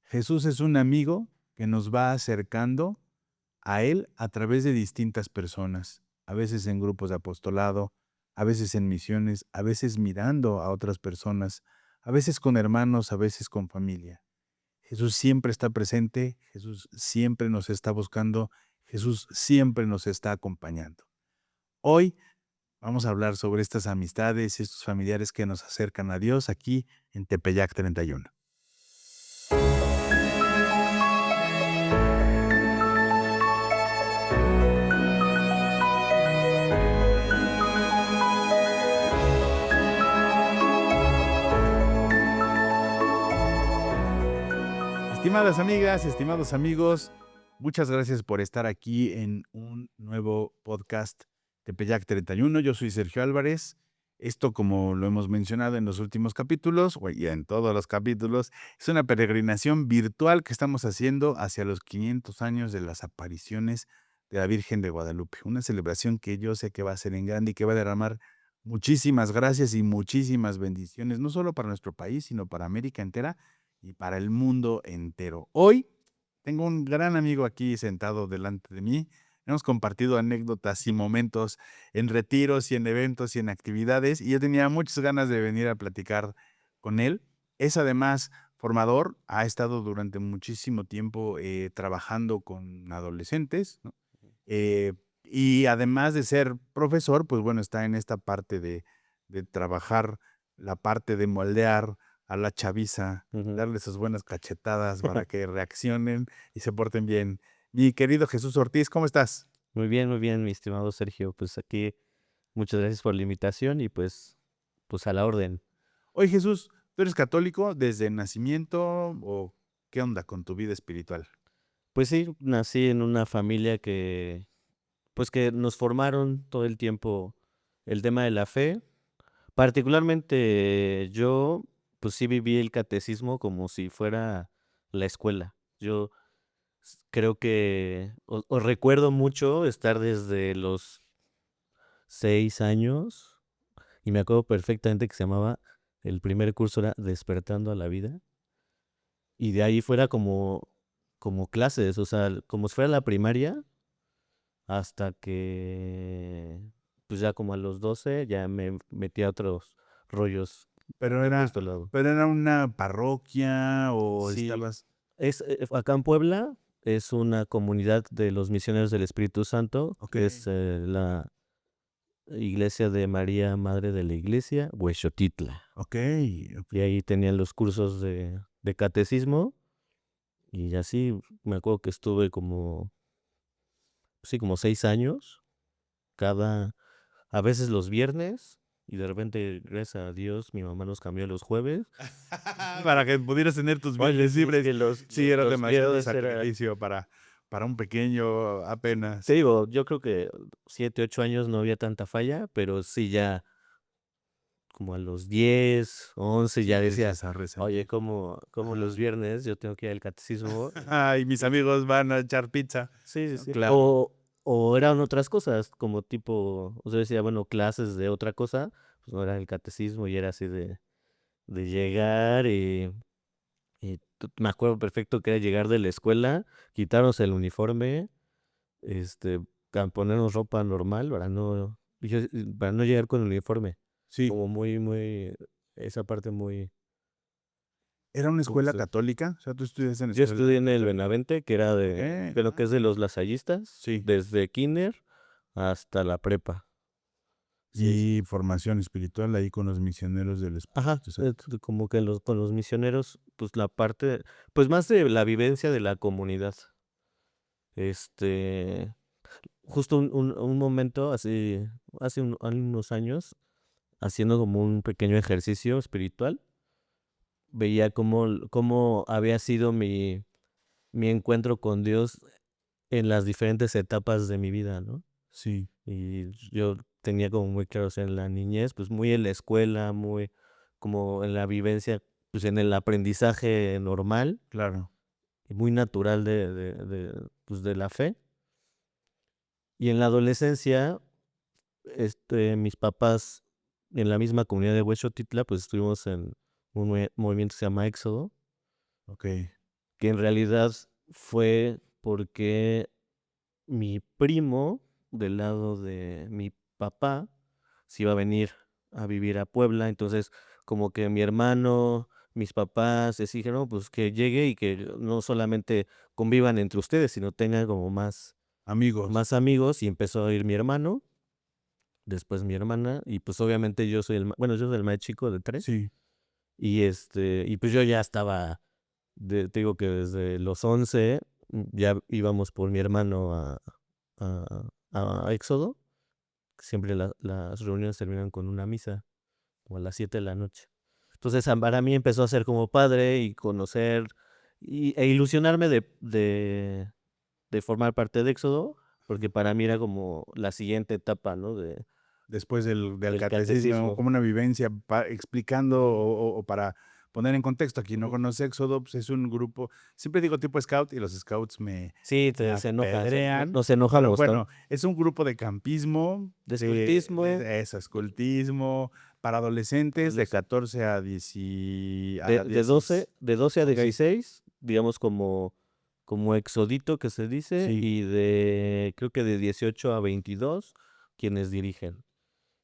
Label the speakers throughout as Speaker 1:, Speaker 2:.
Speaker 1: Jesús es un amigo que nos va acercando a Él a través de distintas personas, a veces en grupos de apostolado, a veces en misiones, a veces mirando a otras personas, a veces con hermanos, a veces con familia. Jesús siempre está presente, Jesús siempre nos está buscando, Jesús siempre nos está acompañando. Hoy vamos a hablar sobre estas amistades y estos familiares que nos acercan a Dios aquí en Tepeyac 31. Estimadas amigas, estimados amigos, muchas gracias por estar aquí en un nuevo podcast Tepeyac 31. Yo soy Sergio Álvarez. Esto, como lo hemos mencionado en los últimos capítulos, y en todos los capítulos, es una peregrinación virtual que estamos haciendo hacia los 500 años de las apariciones de la Virgen de Guadalupe. Una celebración que yo sé que va a ser en grande y que va a derramar muchísimas gracias y muchísimas bendiciones, no solo para nuestro país, sino para América entera y para el mundo entero. Hoy tengo un gran amigo aquí sentado delante de mí. Hemos compartido anécdotas y momentos en retiros y en eventos y en actividades, y yo tenía muchas ganas de venir a platicar con él. Es además formador, ha estado durante muchísimo tiempo trabajando con adolescentes, ¿no? Eh, y además de ser profesor, pues bueno, está en esta parte de trabajar, la parte de moldear a la chaviza,
Speaker 2: Ujú.
Speaker 1: darle sus buenas cachetadas para que reaccionen y se porten bien. Mi querido Jesús Ortiz, ¿cómo estás?
Speaker 2: Muy bien, mi estimado Sergio. Pues aquí, muchas gracias por la invitación y pues a la orden.
Speaker 1: Oye, Jesús, ¿tú eres católico desde nacimiento o qué onda con tu vida espiritual?
Speaker 2: Pues sí, nací en una familia pues que nos formaron todo el tiempo el tema de la fe. Particularmente yo, pues sí viví el catecismo como si fuera la escuela. Yo creo que, o recuerdo mucho estar desde los 6 años y me acuerdo perfectamente que se llamaba, el primer curso era Despertando a la Vida. Y de ahí fuera como clases, o sea, como si fuera la primaria, hasta que, pues, ya como a los 12 ya me metí a otros rollos
Speaker 1: Pero
Speaker 2: de
Speaker 1: era,
Speaker 2: este lado.
Speaker 1: pero era una parroquia o
Speaker 2: Sí,
Speaker 1: estabas.
Speaker 2: acá en Puebla es una comunidad de los misioneros del Espíritu Santo,
Speaker 1: Ok,
Speaker 2: que es, la iglesia de María, Madre de la Iglesia, Huexotitla.
Speaker 1: ok, ok.
Speaker 2: Y ahí tenían los cursos de catecismo, y así me acuerdo que estuve como, sí, como 6 años, a veces los viernes, y de repente, gracias a Dios, mi mamá nos cambió los jueves.
Speaker 1: Para que pudieras tener tus
Speaker 2: Oye,
Speaker 1: viernes
Speaker 2: sí, es
Speaker 1: libres.
Speaker 2: que los
Speaker 1: Sí, era
Speaker 2: los
Speaker 1: demasiado
Speaker 2: viernes era,
Speaker 1: sacrificio para un pequeño
Speaker 2: te
Speaker 1: apenas.
Speaker 2: digo, yo creo que 7, 8 años no había tanta falla, pero sí ya como a los 10, 11
Speaker 1: Sí
Speaker 2: ya decía:
Speaker 1: empiezas a
Speaker 2: "Oye,
Speaker 1: resentir.
Speaker 2: ¿cómo los
Speaker 1: Ajá.
Speaker 2: viernes yo tengo que ir al catecismo?".
Speaker 1: Ay, mis amigos van a echar pizza.
Speaker 2: Sí, sí,
Speaker 1: No,
Speaker 2: sí.
Speaker 1: claro.
Speaker 2: O eran otras cosas, como tipo, o sea, decía, bueno, clases de otra cosa, pues no era el catecismo y era así de llegar me acuerdo perfecto que era llegar de la escuela, quitarnos el uniforme, este, ponernos ropa normal para no llegar con el uniforme,
Speaker 1: Sí.
Speaker 2: como muy, esa parte muy,
Speaker 1: ¿Era una
Speaker 2: ¿cómo
Speaker 1: escuela
Speaker 2: se?
Speaker 1: católica? O sea, ¿tú estudiaste en
Speaker 2: Yo
Speaker 1: escuela
Speaker 2: estudié en el
Speaker 1: católica?
Speaker 2: Benavente, que era
Speaker 1: Okey.
Speaker 2: de lo que es de los lasallistas,
Speaker 1: Sí.
Speaker 2: desde kinder hasta la prepa. Sí, sí.
Speaker 1: Y formación espiritual ahí con los misioneros del
Speaker 2: Ajá,
Speaker 1: Espíritu Santo.
Speaker 2: como que con los misioneros, pues la parte, pues más de la vivencia de la comunidad. Este, justo un momento, así, hace unos años, haciendo como un pequeño ejercicio espiritual, veía cómo había sido mi encuentro con Dios en las diferentes etapas de mi vida, ¿no?
Speaker 1: Sí,
Speaker 2: Y yo tenía como muy claro, o sea, en la niñez, pues muy en la escuela, muy como en la vivencia, pues en el aprendizaje normal
Speaker 1: claro.
Speaker 2: y muy natural pues de la fe. Y en la adolescencia, mis papás en la misma comunidad de Huexotitla, pues estuvimos en un movimiento que se llama Éxodo.
Speaker 1: Okey.
Speaker 2: que en realidad fue porque mi primo, del lado de mi papá, se iba a venir a vivir a Puebla. Entonces, como que mi hermano, mis papás, les dije, no, pues que llegue y que no solamente convivan entre ustedes, sino tengan como
Speaker 1: Amigos.
Speaker 2: más amigos. Y empezó a ir mi hermano, después mi hermana, y pues obviamente yo soy bueno, yo soy el más chico de tres.
Speaker 1: Sí.
Speaker 2: Y pues yo ya estaba, te digo que desde los 11 ya íbamos por mi hermano a Éxodo. Siempre las reuniones terminan con una misa, como a las 7 de la noche. Entonces, para mí empezó a ser como padre y conocer e ilusionarme de formar parte de Éxodo, porque para mí era como la siguiente etapa, ¿no?
Speaker 1: Después del
Speaker 2: Del
Speaker 1: catecismo,
Speaker 2: catecismo.
Speaker 1: como una vivencia explicando o para poner en contexto a quien no
Speaker 2: Ujú.
Speaker 1: conoce Éxodo, pues es un grupo, siempre digo tipo scout y los scouts
Speaker 2: Sí,
Speaker 1: me
Speaker 2: se enoja,
Speaker 1: apedrean,
Speaker 2: nos
Speaker 1: pero
Speaker 2: enojamos, ¿no?
Speaker 1: bueno, es un grupo de campismo,
Speaker 2: De escultismo,
Speaker 1: eso, escultismo, para adolescentes de 14 a 10, a
Speaker 2: de
Speaker 1: 10,
Speaker 2: 12 a
Speaker 1: sí,
Speaker 2: 16, digamos como exodito que se dice,
Speaker 1: sí,
Speaker 2: y creo que de 18 a 22, quienes dirigen.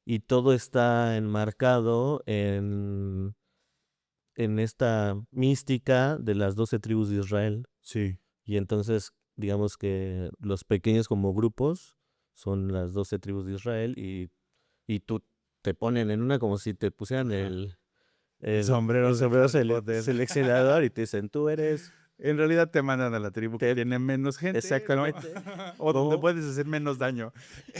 Speaker 2: Y todo está enmarcado en esta mística de las 12 tribus de Israel.
Speaker 1: sí.
Speaker 2: Y entonces, digamos que los pequeños como grupos son las 12 tribus de Israel, y tú te ponen en una como si te pusieran
Speaker 1: Ajá. El
Speaker 2: el
Speaker 1: sombrero de
Speaker 2: sombrero
Speaker 1: Harry Potter.
Speaker 2: seleccionador y te dicen, tú eres...
Speaker 1: En realidad te mandan a la tribu que
Speaker 2: te-
Speaker 1: tiene menos gente, ¿no?
Speaker 2: exactamente.
Speaker 1: O donde
Speaker 2: O,
Speaker 1: puedes hacer menos daño.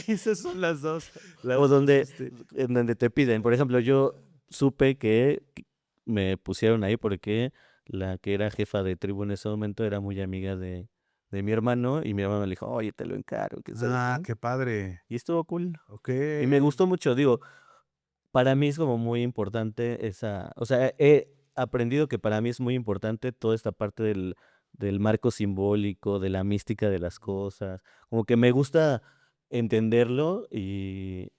Speaker 1: Esas son
Speaker 2: o
Speaker 1: las dos,
Speaker 2: donde, en donde te piden. Por ejemplo, yo supe que me pusieron ahí porque la que era jefa de tribu en ese momento era muy amiga de mi hermano, y mi hermano le dijo, oye, te lo encargo, que sabes,
Speaker 1: Ah,
Speaker 2: ¿no?
Speaker 1: qué padre.
Speaker 2: Y estuvo cool. Y me
Speaker 1: Okey.
Speaker 2: gustó mucho, digo, para mí es como muy importante o sea, he aprendido que para mí es muy importante toda esta parte del marco simbólico, de la mística de las cosas, como que me gusta entenderlo, y,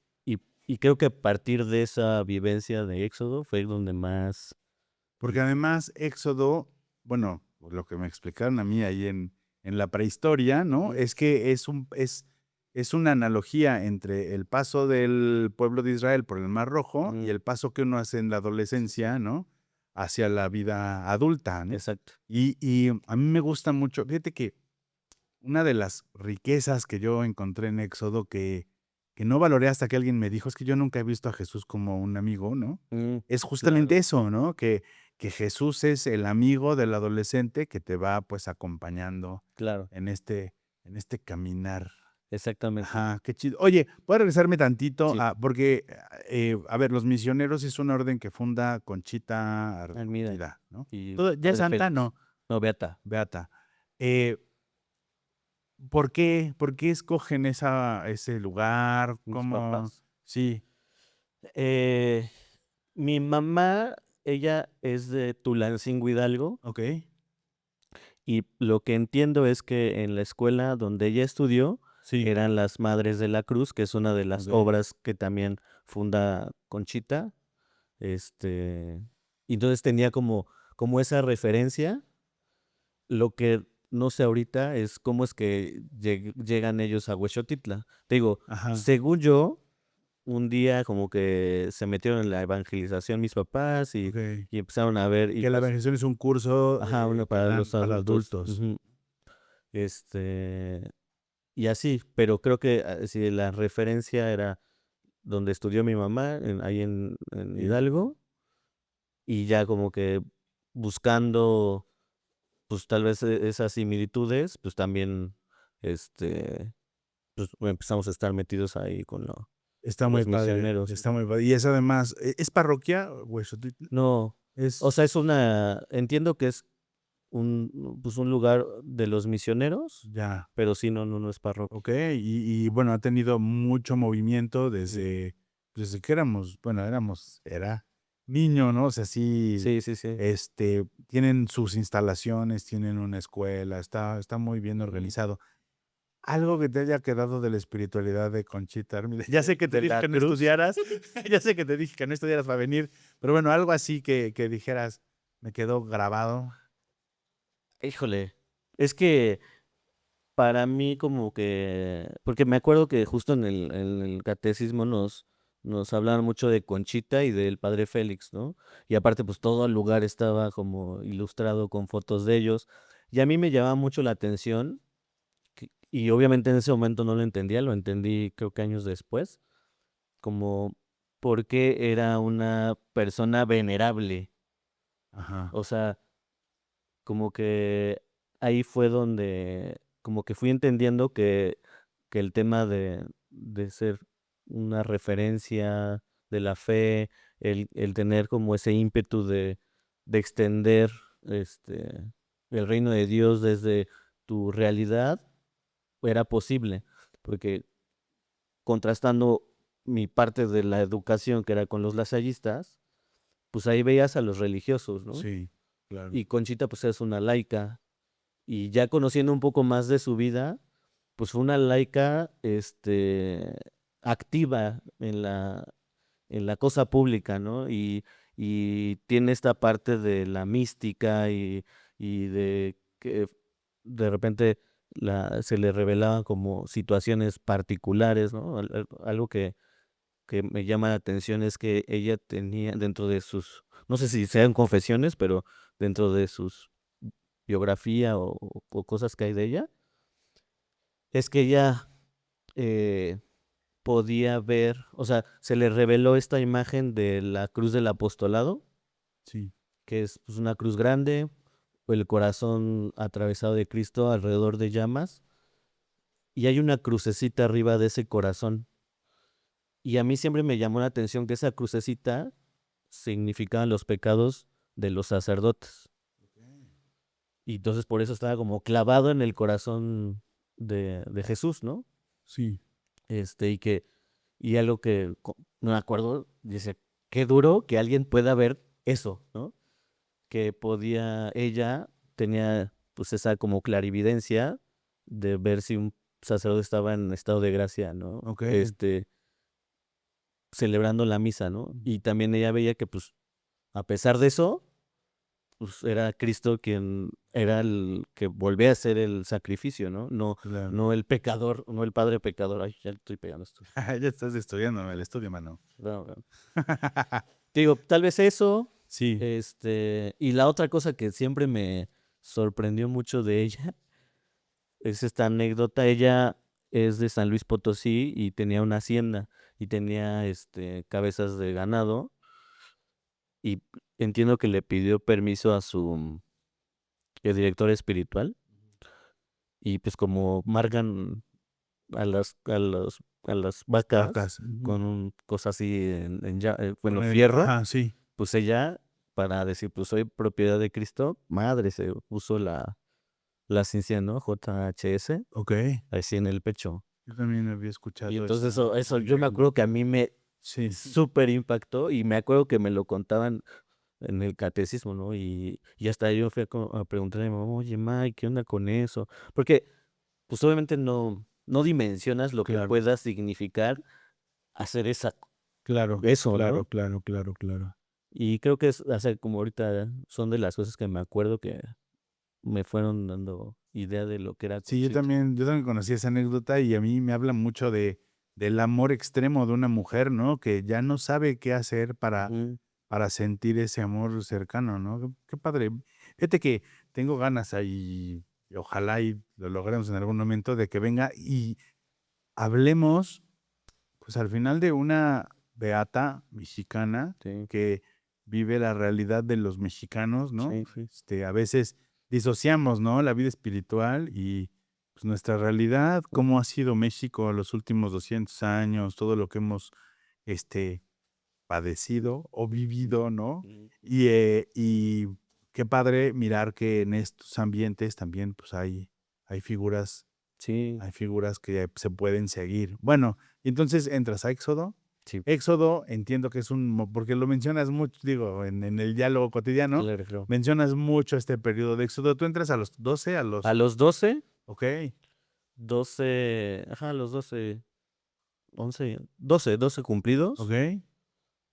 Speaker 2: y creo que a partir de esa vivencia de Éxodo fue donde más...
Speaker 1: Porque además Éxodo, bueno, por lo que me explicaron a mí ahí en la prehistoria, ¿no?
Speaker 2: Ujú,
Speaker 1: Es que es una analogía entre el paso del pueblo de Israel por el Mar Rojo y
Speaker 2: ujú,
Speaker 1: el paso que uno hace en la
Speaker 2: sí, sí,
Speaker 1: adolescencia, ¿no? Hacia la vida adulta, ¿no?
Speaker 2: exacto.
Speaker 1: Y a mí me gusta mucho, fíjate que una de las riquezas que yo encontré en Éxodo que no valoré hasta que alguien me dijo, es que yo nunca he visto a Jesús como un amigo, ¿no? Es justamente
Speaker 2: Claro,
Speaker 1: eso, ¿no? Que Jesús es el amigo del adolescente que te va, pues, acompañando
Speaker 2: claro,
Speaker 1: en este caminar.
Speaker 2: exactamente.
Speaker 1: Ajá, qué chido. Oye, ¿puedo regresarme tantito?
Speaker 2: Sí,
Speaker 1: Porque, a ver, los misioneros es una orden que funda Conchita
Speaker 2: mira,
Speaker 1: Argüello, ¿no?
Speaker 2: y
Speaker 1: Todo ya es
Speaker 2: Padre
Speaker 1: santa,
Speaker 2: Félix.
Speaker 1: no,
Speaker 2: No, Beata.
Speaker 1: beata. Eh ¿por qué escogen ese lugar?
Speaker 2: Mis
Speaker 1: ¿Cómo?
Speaker 2: papás.
Speaker 1: Sí,
Speaker 2: Eh, Mi mamá, ella es de Tulancingo, Hidalgo,
Speaker 1: okey,
Speaker 2: y lo que entiendo es que en la escuela donde ella estudió
Speaker 1: sí,
Speaker 2: eran las Madres de la Cruz, que es una de las
Speaker 1: okey.
Speaker 2: obras que también funda Conchita. Este, y entonces tenía como esa referencia. Lo que no sé ahorita es cómo es que llegan ellos a Huexotitla. Te digo,
Speaker 1: Ajá,
Speaker 2: según yo, un día como que se metieron en la evangelización mis papás,
Speaker 1: okey.
Speaker 2: y empezaron a ver, y
Speaker 1: Que la
Speaker 2: pues,
Speaker 1: evangelisation es un curso,
Speaker 2: ajá, uno
Speaker 1: que
Speaker 2: para
Speaker 1: dan
Speaker 2: los
Speaker 1: para
Speaker 2: adultos.
Speaker 1: adultos.
Speaker 2: Ujú. Este, y así, pero creo que sí, la referencia era donde estudió mi mamá, ahí en
Speaker 1: Sí.
Speaker 2: Hidalgo, y ya como que buscando, pues tal vez esas similitudes, pues también, este, pues empezamos a estar metidos ahí
Speaker 1: Está
Speaker 2: con
Speaker 1: muy
Speaker 2: los
Speaker 1: padre,
Speaker 2: misioneros.
Speaker 1: está muy padre. Y es además, ¿es parroquia Huexotitl?
Speaker 2: No, o
Speaker 1: Es
Speaker 2: sea, entiendo que es pues un lugar de los misioneros,
Speaker 1: ya,
Speaker 2: pero sí, no es parroquia.
Speaker 1: okey. Y bueno, ha tenido mucho movimiento
Speaker 2: Ujú.
Speaker 1: desde que era niño, ¿no? O sea, sí,
Speaker 2: Sí, sí, sí.
Speaker 1: tienen sus instalaciones, tienen una escuela, está muy bien
Speaker 2: Ujú.
Speaker 1: organizado. Algo que te haya quedado de la espiritualidad de Conchita Armida. Ya sé que te
Speaker 2: De
Speaker 1: dije
Speaker 2: la
Speaker 1: que no
Speaker 2: cruz.
Speaker 1: estudiaras, ya sé que te dije que no estudiaras para venir, pero bueno, algo así que dijeras, me quedó grabado.
Speaker 2: Híjole, es que para mí como que, porque me acuerdo que justo en el catecismo nos hablaban mucho de Conchita y del padre Félix, ¿no? Y aparte pues todo el lugar estaba como ilustrado con fotos de ellos. Y a mí me llamaba mucho la atención, y obviamente en ese momento no lo entendía, lo entendí creo que años después, como por qué era una persona venerable.
Speaker 1: Ajá.
Speaker 2: O sea, como que ahí fue donde como que fui entendiendo que el tema de ser una referencia de la fe, el tener como ese ímpetu de extender este, el reino de Dios desde tu realidad era posible, porque contrastando mi parte de la educación que era con los lasallistas, pues ahí veías a los religiosos, ¿no?
Speaker 1: Sí, claro.
Speaker 2: Y Conchita pues es una laica, y ya conociendo un poco más de su vida, pues fue una laica activa en la cosa pública, ¿no? Y tiene esta parte de la mística y de que de repente se le revelaban como situaciones particulares, ¿no? Algo que me llama la atención es que ella tenía dentro de sus, no sé si sean confesiones, pero dentro de sus biografía o cosas que hay de ella, es que ella eh, podía ver, o sea, se le reveló esta imagen de la cruz del apostolado,
Speaker 1: Sí.
Speaker 2: que es pues, una cruz grande, el corazón atravesado de Cristo alrededor de llamas, y hay una crucecita arriba de ese corazón. Y a mí siempre me llamó la atención que esa crucecita significaba los pecados de los sacerdotes. Y entonces por eso estaba como clavado en el corazón de Jesús, ¿no?
Speaker 1: Sí,
Speaker 2: Y algo que no me acuerdo, dice, qué duro que alguien pueda ver eso, ¿no? Que ella tenía pues esa como clarividencia de ver si un sacerdote estaba en estado de gracia, ¿no?
Speaker 1: ok.
Speaker 2: Celebrando la misa, ¿no? Y también ella veía que pues a pesar de eso, pues era Cristo quien era el que volvía a ser el sacrificio, ¿no? No,
Speaker 1: Claro.
Speaker 2: no el pecador, no el padre pecador. Ay, ya le estoy pegando esto.
Speaker 1: Ya estás estudiando el estudio, mano.
Speaker 2: No, no. Te digo, tal vez eso,
Speaker 1: Sí,
Speaker 2: y la otra cosa que siempre me sorprendió mucho de ella es esta anécdota. Ella es de San Luis Potosí y tenía una hacienda y tenía cabezas de ganado, y entiendo que le pidió permiso a su director espiritual, y pues como marcan a las vacas
Speaker 1: vacas. Ujú.
Speaker 2: con cosas así
Speaker 1: Con
Speaker 2: bueno,
Speaker 1: el,
Speaker 2: fierro.
Speaker 1: ajá, sí.
Speaker 2: Pues ella, para decir, pues soy propiedad de Cristo, madre, se puso la ciencia, ¿no? JHS,
Speaker 1: Ok.
Speaker 2: así en el pecho.
Speaker 1: Yo también había
Speaker 2: Y
Speaker 1: escuchado
Speaker 2: entonces
Speaker 1: esa,
Speaker 2: eso
Speaker 1: esa
Speaker 2: yo me
Speaker 1: imagen.
Speaker 2: acuerdo que a mí me
Speaker 1: Sí,
Speaker 2: súper impactó, y me acuerdo que me lo contaban en el catecismo, ¿no? Y hasta yo fui a preguntarle a mi mamá, oye, Mike, ¿qué onda con eso? Porque, pues obviamente no dimensionas lo que
Speaker 1: claro,
Speaker 2: pueda significar hacer
Speaker 1: claro,
Speaker 2: eso,
Speaker 1: claro,
Speaker 2: ¿no?
Speaker 1: claro, claro, claro.
Speaker 2: Y creo que o sea, como ahorita son de las cosas que me acuerdo que me fueron dando idea de lo que era
Speaker 1: Sí,
Speaker 2: Conchita.
Speaker 1: yo también conocí esa anécdota y a mí me habla mucho del amor extremo de una mujer, ¿no? Que ya no sabe qué hacer
Speaker 2: Ujú.
Speaker 1: para sentir ese amor cercano, ¿no? Qué padre. Fíjate que tengo ganas ahí, y ojalá y lo logremos en algún momento, de que venga y hablemos, pues al final de una beata mexicana
Speaker 2: Sí,
Speaker 1: que vive la realidad de los mexicanos, ¿no?
Speaker 2: sí, sí.
Speaker 1: A veces disociamos, ¿no? La vida espiritual y pues, nuestra realidad,
Speaker 2: Mm,
Speaker 1: cómo ha sido México los últimos 200 años, todo lo que hemos, este, padecido o vivido, ¿no?
Speaker 2: mm,
Speaker 1: Y qué padre mirar que en estos ambientes también, pues hay figuras
Speaker 2: sí,
Speaker 1: hay figuras que se pueden seguir. Bueno, y entonces entras a Éxodo.
Speaker 2: sí,
Speaker 1: Éxodo, entiendo que es porque lo mencionas mucho, digo, en el diálogo cotidiano,
Speaker 2: claro, claro.
Speaker 1: mencionas mucho este periodo de Éxodo. Tú entras a los 12,
Speaker 2: A los 12,
Speaker 1: ok,
Speaker 2: 12, ajá, a los 12, 12 cumplidos,
Speaker 1: ok,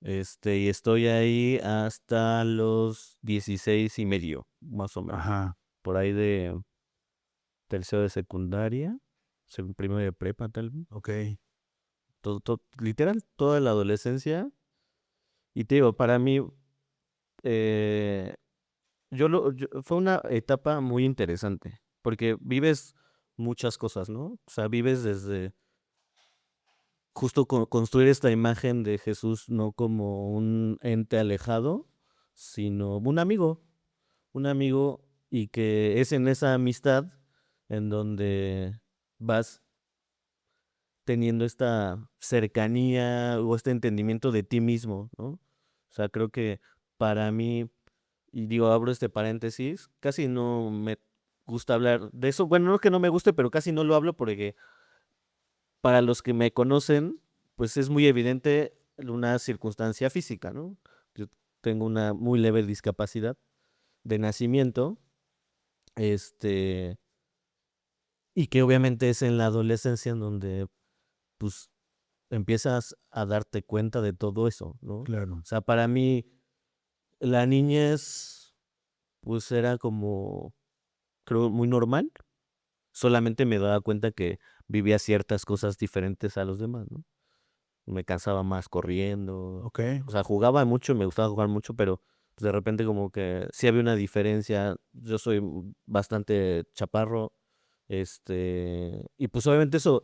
Speaker 2: y estoy ahí hasta los 16 y medio, más o menos.
Speaker 1: ajá.
Speaker 2: por ahí de tercero de secundaria, primero de prepa, tal vez.
Speaker 1: Ok.
Speaker 2: Literal, toda la adolescencia. Y te digo, para mí, eh, fue una etapa muy interesante, porque vives muchas cosas, ¿no? O sea, vives desde justo construir esta imagen de Jesús no como un ente alejado, sino un amigo, y que es en esa amistad en donde vas teniendo esta cercanía o este entendimiento de ti mismo, ¿no? O sea, creo que para mí, y digo, abro este paréntesis, casi no me gusta hablar de eso. Bueno, no es que no me guste, pero casi no lo hablo porque para los que me conocen, pues es muy evidente una circunstancia física, ¿no? Yo tengo una muy leve discapacidad de nacimiento, este, y que obviamente es en la adolescencia en donde, pues, empiezas a darte cuenta de todo eso, ¿no? O
Speaker 1: Claro.
Speaker 2: sea, para mí, la niñez, pues era como, creo, muy normal. Solamente me daba cuenta que vivía ciertas cosas diferentes a los demás, ¿no? Me cansaba más corriendo.
Speaker 1: Ok.
Speaker 2: O sea, jugaba mucho, me gustaba jugar mucho, pero pues, de repente como que sí había una diferencia. Yo soy bastante chaparro, y pues obviamente eso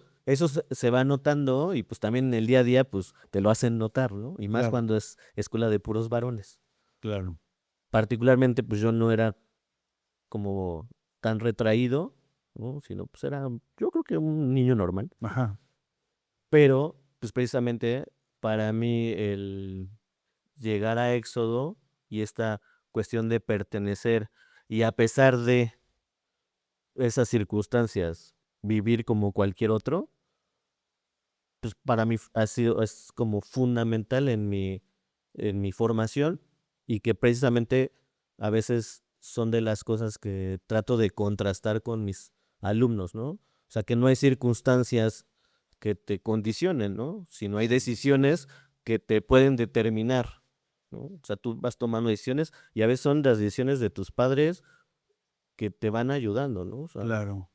Speaker 2: se va notando y pues también en el día a día pues te lo hacen notar, ¿no? Y más
Speaker 1: Claro.
Speaker 2: cuando es escuela de puros varones.
Speaker 1: Claro.
Speaker 2: Particularmente pues yo no era como tan retraído, ¿no? Sino pues era, yo creo que un niño normal.
Speaker 1: Ajá.
Speaker 2: Pero pues precisamente para mí el llegar a Éxodo y esta cuestión de pertenecer y a pesar de esas circunstancias vivir como cualquier otro, pues para mí es como fundamental en mi formación, y que precisamente a veces son de las cosas que trato de contrastar con mis alumnos, ¿no? O sea, que no hay circunstancias que te condicionen, ¿no? Sino hay decisiones que te pueden determinar, ¿no? O sea, tú vas tomando decisiones y a veces son las decisiones de tus padres que te van ayudando, ¿no? O sea,
Speaker 1: Claro.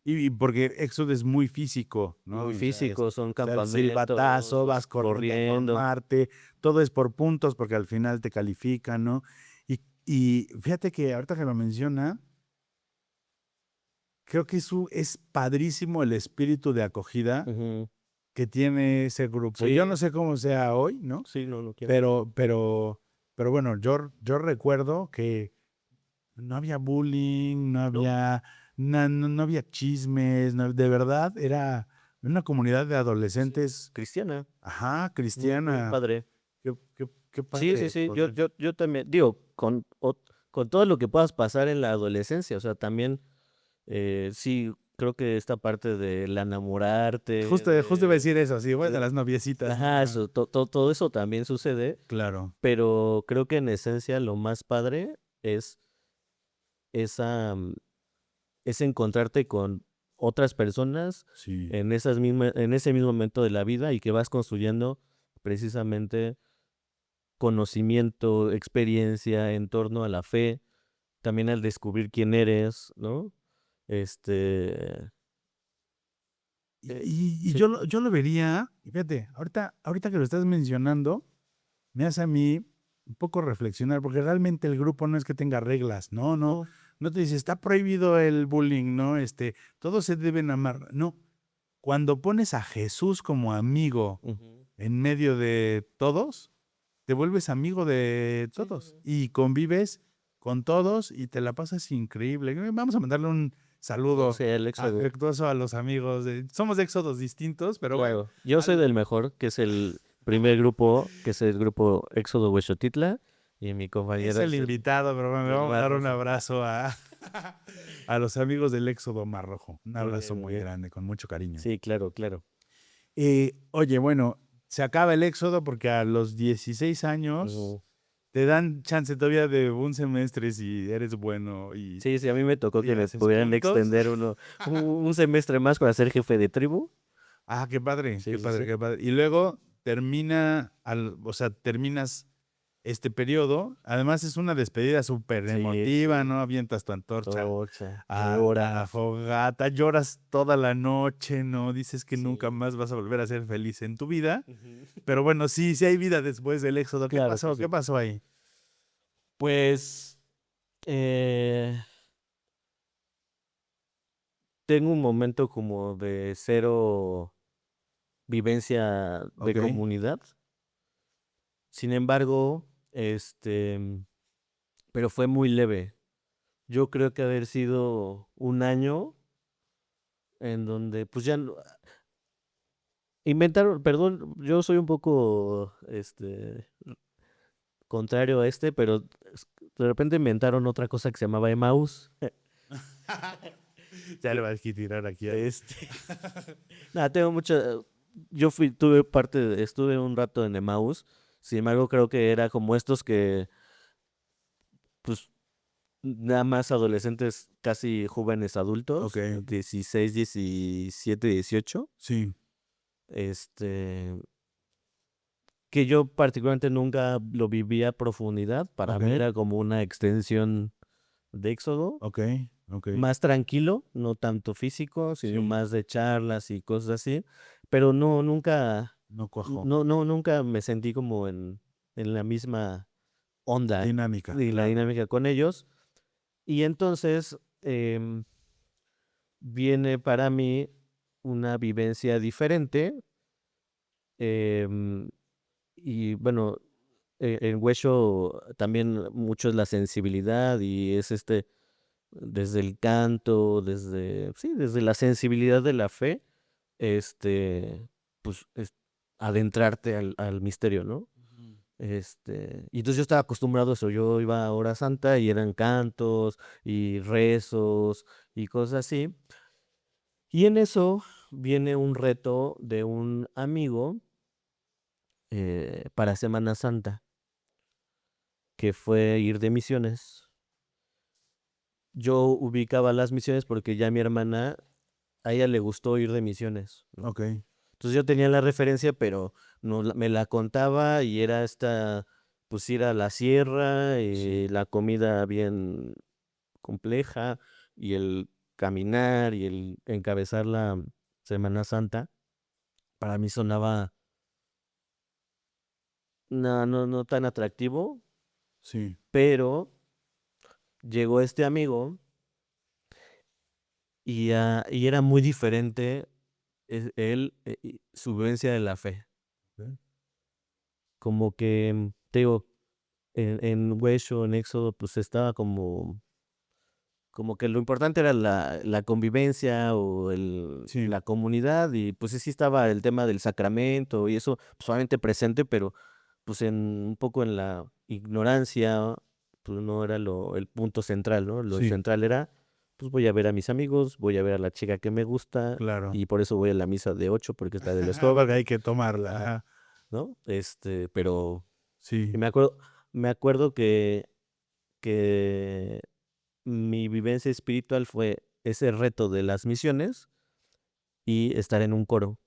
Speaker 1: Y porque Éxodo es muy físico, ¿no?
Speaker 2: muy
Speaker 1: O sea,
Speaker 2: físicos, son
Speaker 1: o sea, el silbatazo,
Speaker 2: campamentos,
Speaker 1: vas corriendo a
Speaker 2: corriendo.
Speaker 1: formarte, todo es por puntos porque al final te califican, ¿no? Y fíjate que ahorita que lo menciona, creo que es padrísimo el espíritu de acogida
Speaker 2: Ujú.
Speaker 1: que tiene ese grupo. Yo no
Speaker 2: Sí,
Speaker 1: sé cómo sea hoy, ¿no?
Speaker 2: sí, no quiero.
Speaker 1: Pero bueno, yo recuerdo que no había bullying, no
Speaker 2: No,
Speaker 1: había, no había chismes, de verdad era una comunidad de
Speaker 2: sí,
Speaker 1: adolescentes,
Speaker 2: cristiana,
Speaker 1: ajá,
Speaker 2: muy, muy
Speaker 1: cristiana.
Speaker 2: padre.
Speaker 1: Qué
Speaker 2: Sí, sí,
Speaker 1: padre
Speaker 2: sí,
Speaker 1: poder.
Speaker 2: yo también, digo, con todo lo que puedas pasar en la adolescencia, o sea, también, sí, creo que esta parte del enamorarte,
Speaker 1: Justo iba a decir eso, sí, bueno,
Speaker 2: de-
Speaker 1: las noviecitas, ¿no?
Speaker 2: ajá,
Speaker 1: Ajá.
Speaker 2: eso, todo eso también sucede,
Speaker 1: Claro,
Speaker 2: pero creo que en esencia lo más padre es esa, es encontrarte con otras personas
Speaker 1: sí,
Speaker 2: en en ese mismo momento de la vida, y que vas construyendo precisamente conocimiento, experiencia en torno a la fe, también al descubrir quién eres, ¿no? Este,
Speaker 1: y
Speaker 2: sí.
Speaker 1: yo lo vería, y fíjate, ahorita que lo estás mencionando, me hace a mí un poco reflexionar, porque realmente el grupo no es que tenga reglas,
Speaker 2: No.
Speaker 1: no te dice, está prohibido el bullying, ¿no? Todos se deben amar, no. Cuando pones a Jesús como amigo
Speaker 2: Ujú.
Speaker 1: en medio de todos, te vuelves amigo de
Speaker 2: Sí, sí,
Speaker 1: todos
Speaker 2: sí.
Speaker 1: y convives con todos y te la pasas increíble. Vamos a mandarle un
Speaker 2: O
Speaker 1: saludo
Speaker 2: sea, el éxodo.
Speaker 1: afectuoso a los amigos. Somos de éxodos distintos, pero bueno,
Speaker 2: Claro. Yo soy del mejor, que es el primer grupo, que es el grupo Éxodo Huexotitla, y mi
Speaker 1: es
Speaker 2: compañero
Speaker 1: el
Speaker 2: es
Speaker 1: invitado, pero bueno, le
Speaker 2: el
Speaker 1: vamos a
Speaker 2: más
Speaker 1: dar un
Speaker 2: rojo.
Speaker 1: abrazo a los amigos del Éxodo Mar Rojo. Un
Speaker 2: Muy
Speaker 1: abrazo
Speaker 2: bien, muy
Speaker 1: muy
Speaker 2: bien.
Speaker 1: grande, con mucho cariño.
Speaker 2: Sí, claro, claro.
Speaker 1: Oye, bueno, se acaba el Éxodo porque a los 16 años
Speaker 2: Ujú.
Speaker 1: te dan chance todavía de un semestre si eres bueno
Speaker 2: Sí, sí, a mí me tocó
Speaker 1: y
Speaker 2: que me
Speaker 1: haces
Speaker 2: pudieran
Speaker 1: puntos.
Speaker 2: extender un semestre más para ser jefe de tribu.
Speaker 1: Qué padre, qué
Speaker 2: Sí, sí,
Speaker 1: padre,
Speaker 2: sí.
Speaker 1: qué padre. Y luego o sea, terminas este periodo. Además, es una despedida súper
Speaker 2: Sí,
Speaker 1: emotiva,
Speaker 2: sí.
Speaker 1: ¿no? Avientas tu antorcha
Speaker 2: Torcha,
Speaker 1: a la
Speaker 2: lloras.
Speaker 1: fogata, lloras toda la noche, ¿no? Dices que nunca
Speaker 2: Sí.
Speaker 1: más vas a volver a ser feliz en tu vida.
Speaker 2: Ujú.
Speaker 1: Pero bueno, sí, sí hay vida después del éxodo. ¿Qué
Speaker 2: Claro que
Speaker 1: pasó?
Speaker 2: sí.
Speaker 1: ¿Qué pasó ahí?
Speaker 2: Pues eh, tengo un momento como de cero vivencia de
Speaker 1: Ok,
Speaker 2: comunidad. Sin embargo, pero fue muy leve. Yo creo que haber sido un año en donde, pues ya inventaron, perdón, yo soy un poco, contrario a pero de repente inventaron otra cosa que se llamaba Emmaus.
Speaker 1: ya le
Speaker 2: Que,
Speaker 1: vas a tirar aquí algo.
Speaker 2: este, nada, tengo mucha, tuve estuve un rato en Emmaus. Sin embargo, creo que era como estos que, pues, nada más adolescentes, casi jóvenes
Speaker 1: Ok,
Speaker 2: adultos, 16, 17, 18.
Speaker 1: sí,
Speaker 2: Este, que yo particularmente nunca lo viví a profundidad. Para
Speaker 1: ok,
Speaker 2: mí era como una extensión de Éxodo,
Speaker 1: ok, ok,
Speaker 2: más tranquilo, no tanto físico, sino
Speaker 1: sí,
Speaker 2: más de charlas y cosas así. Pero no, nunca,
Speaker 1: no cuajó.
Speaker 2: nunca me sentí como en la misma onda
Speaker 1: Dinámica,
Speaker 2: y la
Speaker 1: claro.
Speaker 2: dinámica con ellos. Y entonces viene para mí una vivencia diferente. em, y bueno, en Huesho también mucho es la sensibilidad y es desde el canto, desde la sensibilidad de la fe, pues adentrarte al misterio, ¿no?
Speaker 1: Ujú.
Speaker 2: Y entonces yo estaba acostumbrado a eso, yo iba a hora santa y eran cantos y rezos y cosas así. Y en eso viene un reto de un amigo para Semana Santa, que fue ir de misiones. Yo ubicaba las misiones porque ya mi hermana, a ella le gustó ir de misiones, ¿no?
Speaker 1: Ok,
Speaker 2: Entonces yo tenía la referencia, pero no me la contaba y era pues ir a la sierra,
Speaker 1: sí,
Speaker 2: la comida bien compleja y el caminar y el encabezar la Semana Santa, para mí sonaba no tan atractivo,
Speaker 1: sí,
Speaker 2: pero llegó este amigo y era muy diferente él, y su vivencia de la fe.
Speaker 1: ok,
Speaker 2: Como que, te digo, en Huesho, en Éxodo, pues estaba como que lo importante era la convivencia o
Speaker 1: sí,
Speaker 2: la comunidad y pues sí estaba el tema del sacramento y eso pues, solamente presente, pero pues un poco en la ignorancia, pues no era el punto central, ¿no? Lo
Speaker 1: sí,
Speaker 2: central era, pues voy a ver a mis amigos, voy a ver a la chica que me gusta
Speaker 1: claro.
Speaker 2: y por eso voy a la misa de 8 porque es la del estómago,
Speaker 1: Porque hay que tomarla,
Speaker 2: ajá,
Speaker 1: ajá.
Speaker 2: ¿no? Pero y
Speaker 1: Sí,
Speaker 2: me acuerdo que mi vivencia espiritual fue ese reto de las misiones y estar en un coro.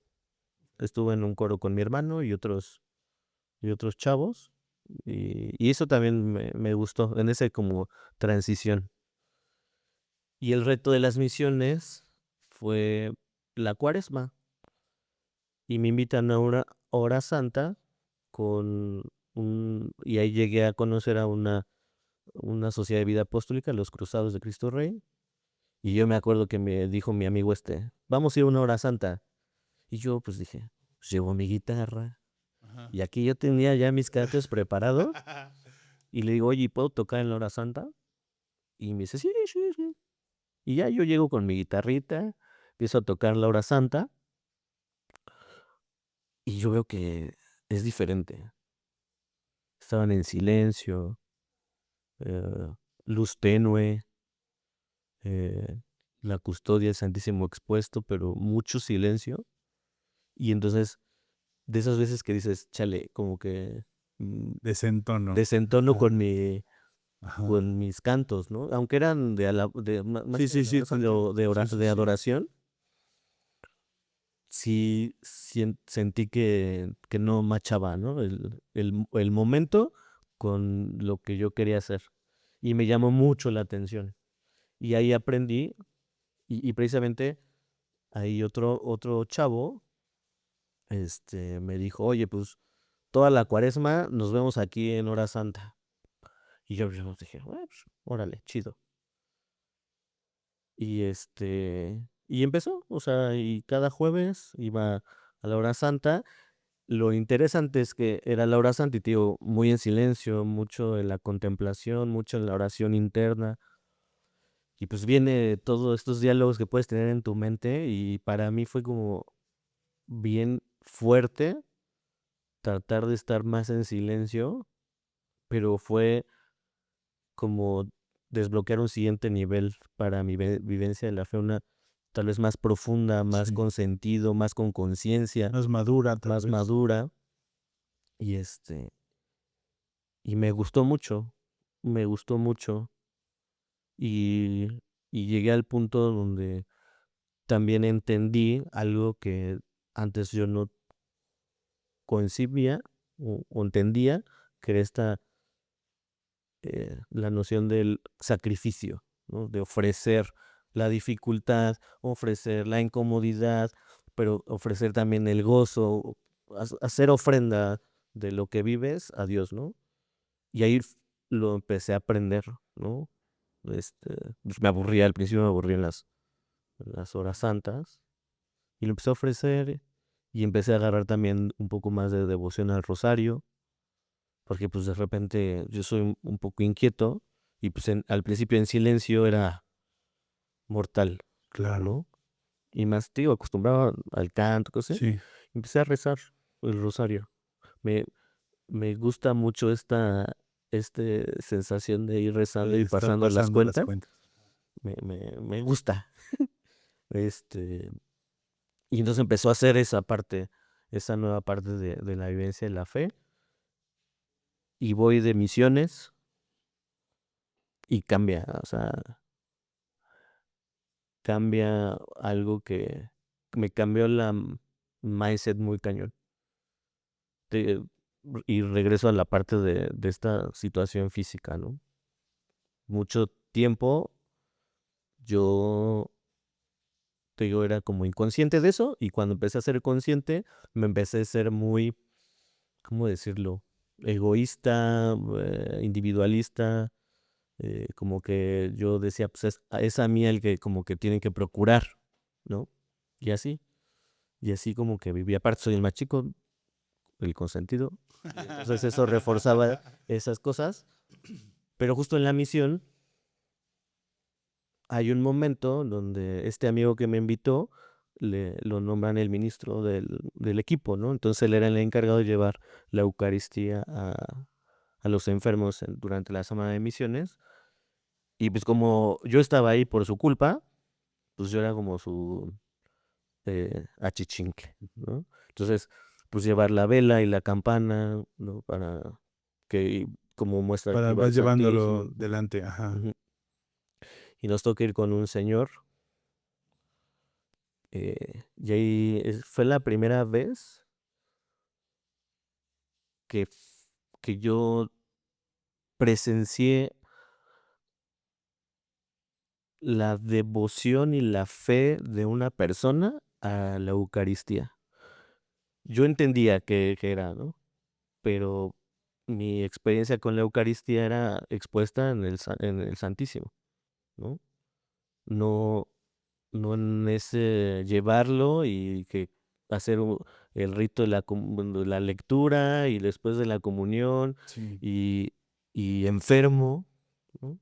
Speaker 2: Estuve en un coro con mi hermano y otros chavos y eso también me gustó en ese como transición. Y el reto de las misiones fue la cuaresma y me invitan a una hora santa y ahí llegué a conocer a una sociedad de vida apostólica, los Cruzados de Cristo Rey. Y yo me acuerdo que me dijo mi amigo vamos a ir a una hora santa. Y yo pues dije, pues llevo mi guitarra.
Speaker 1: ajá.
Speaker 2: Y aquí yo tenía ya mis cantos preparados. Y le digo, oye, ¿puedo tocar en la hora santa? Y me dice, sí, sí, sí. Y ya yo llego con mi guitarrita, empiezo a tocar la hora santa. Y yo veo que es diferente. Estaban en silencio, eh, luz tenue, eh, la custodia del Santísimo expuesto, pero mucho silencio. Y entonces de esas veces que dices, chale, como que
Speaker 1: Desentono.
Speaker 2: desentono
Speaker 1: Ajá, ajá.
Speaker 2: con mis cantos, ¿no? Aunque eran más
Speaker 1: Sí,
Speaker 2: que de
Speaker 1: sí, sí,
Speaker 2: alabanza,
Speaker 1: sí, sí,
Speaker 2: de
Speaker 1: sí.
Speaker 2: adoración, sí sentí que no machaba, ¿no? El momento con lo que yo quería hacer. Y me llamó mucho la atención. Y ahí aprendí, y precisamente ahí otro chavo me dijo, oye, pues toda la cuaresma nos vemos aquí en Hora Santa. Y yo dije, "Pues, órale, chido". Y empezó, o sea, y cada jueves iba a la hora santa. Lo interesante es que era la hora santa y te digo, muy en silencio, mucho en la contemplación, mucho en la oración interna. Y pues viene todos estos diálogos que puedes tener en tu mente y para mí fue como bien fuerte tratar de estar más en silencio, pero fue como desbloquear un siguiente nivel para mi vivencia de la fe, una tal vez más profunda, más
Speaker 1: Sí.
Speaker 2: con sentido, más con conciencia,
Speaker 1: Más madura, tal
Speaker 2: más
Speaker 1: vez.
Speaker 2: madura. Y y me gustó mucho, me gustó mucho. Y, y llegué al punto donde también entendí algo que antes yo no concibía o entendía, que era la noción del sacrificio, ¿no? De ofrecer la dificultad, ofrecer la incomodidad, pero ofrecer también el gozo, hacer ofrenda de lo que vives a Dios, ¿no? Y ahí lo empecé a aprender, ¿no? Pues me aburría, al principio me aburría en las horas santas, y lo empecé a ofrecer y empecé a agarrar también un poco más de devoción al rosario, porque pues de repente yo soy un poco inquieto y pues al principio en silencio era mortal,
Speaker 1: Claro.
Speaker 2: ¿no? Y más, te digo, acostumbrado al canto, cosas así,
Speaker 1: Sí.
Speaker 2: empecé a rezar el rosario. Me, me gusta mucho esta sensación de ir rezando
Speaker 1: De
Speaker 2: y
Speaker 1: estar
Speaker 2: pasando las
Speaker 1: pasando las
Speaker 2: cuentas.
Speaker 1: cuentas.
Speaker 2: Me gusta. Este, y entonces empezó a hacer esa parte, esa nueva parte de la vivencia de la fe. Y voy de misiones y cambia, o sea, cambia algo que me cambió la mindset muy cañón. Te- y regreso a la parte de esta situación física, ¿no? Mucho tiempo yo, te digo, era como inconsciente de eso y cuando empecé a ser consciente me empecé a ser muy, ¿cómo decirlo? Egoísta, individualista, como que yo decía, pues es a mí el que como que tienen que procurar, ¿no? Y así, y así como que vivía, aparte soy el más chico, el consentido, y entonces eso reforzaba esas cosas, pero justo en la misión hay un momento donde este amigo que me invitó lo nombran el ministro del equipo, ¿no? Entonces él era el encargado de llevar la Eucaristía a los enfermos durante la semana de misiones. Y pues como yo estaba ahí por su culpa, pues yo era como su achichincle, ¿no? Entonces, pues llevar la vela y la campana, ¿no? Para que como muestra que
Speaker 1: Para
Speaker 2: iba el
Speaker 1: vas llevándolo
Speaker 2: Santísimo.
Speaker 1: delante, ajá.
Speaker 2: Ujú. Y nos toca ir con un señor. Y ahí fue la primera vez que, que yo presencié la devoción y la fe de una persona a la Eucaristía. Yo entendía que era, ¿no? Pero mi experiencia con la Eucaristía era expuesta en el Santísimo, ¿no? No, no en ese llevarlo y que hacer el rito de de la lectura y después de la comunión
Speaker 1: Sí.
Speaker 2: y, y enfermo, ¿no?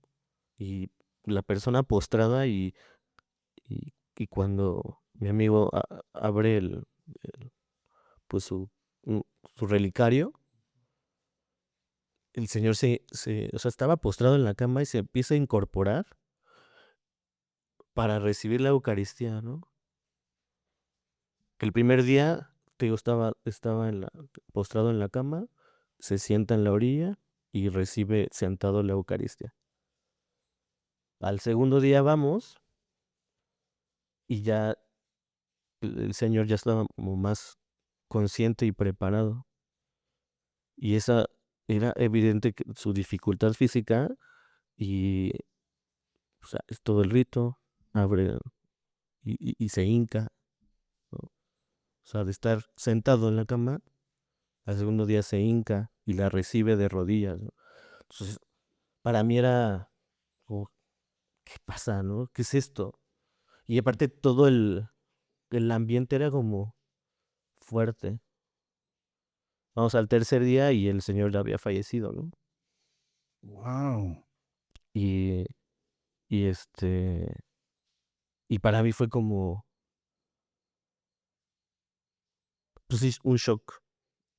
Speaker 2: Y la persona postrada y cuando mi amigo abre pues su relicario, el señor o sea, estaba postrado en la cama y se empieza a incorporar para recibir la Eucaristía, ¿no? El primer día, te digo, estaba postrado en la cama, se sienta en la orilla y recibe sentado la Eucaristía. Al segundo día vamos y ya el señor ya estaba como más consciente y preparado. Y era evidente que su dificultad física y, o sea, es todo el rito, abre y se hinca, ¿no? O sea, de estar sentado en la cama, al segundo día se hinca y la recibe de rodillas, ¿no? Entonces, para mí era como, ¿qué pasa, no? ¿Qué es esto? Y aparte todo el ambiente era como fuerte. Vamos al tercer día y el señor ya había fallecido, ¿no?
Speaker 1: Wow.
Speaker 2: Y, y y para mí fue como, pues sí, un shock.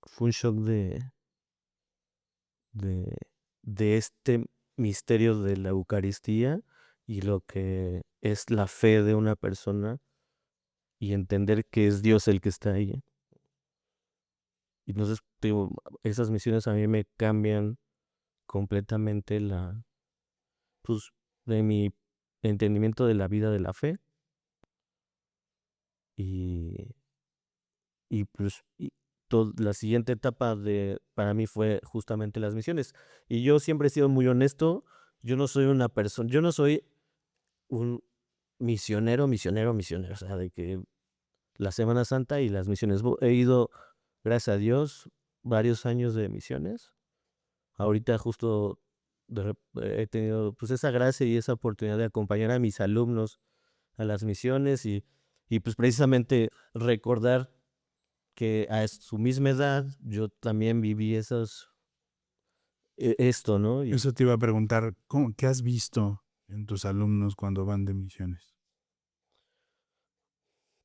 Speaker 2: Fue un shock de, de este misterio de la Eucaristía y lo que es la fe de una persona y entender que es Dios el que está ahí. Y entonces, te digo, esas misiones a mí me cambian completamente pues, de mi entendimiento de la vida de la fe y, pues la siguiente etapa para mí fue justamente las misiones. Y yo siempre he sido muy honesto, yo no soy una persona, yo no soy un misionero, o sea, de que la Semana Santa y las misiones. He ido, gracias a Dios, varios años de misiones. Ahorita justo he tenido pues esa gracia y esa oportunidad de acompañar a mis alumnos a las misiones y pues precisamente recordar que a su misma edad yo también viví esto, ¿no? Y
Speaker 1: Eso te iba a preguntar, ¿qué has visto en tus alumnos cuando van de misiones?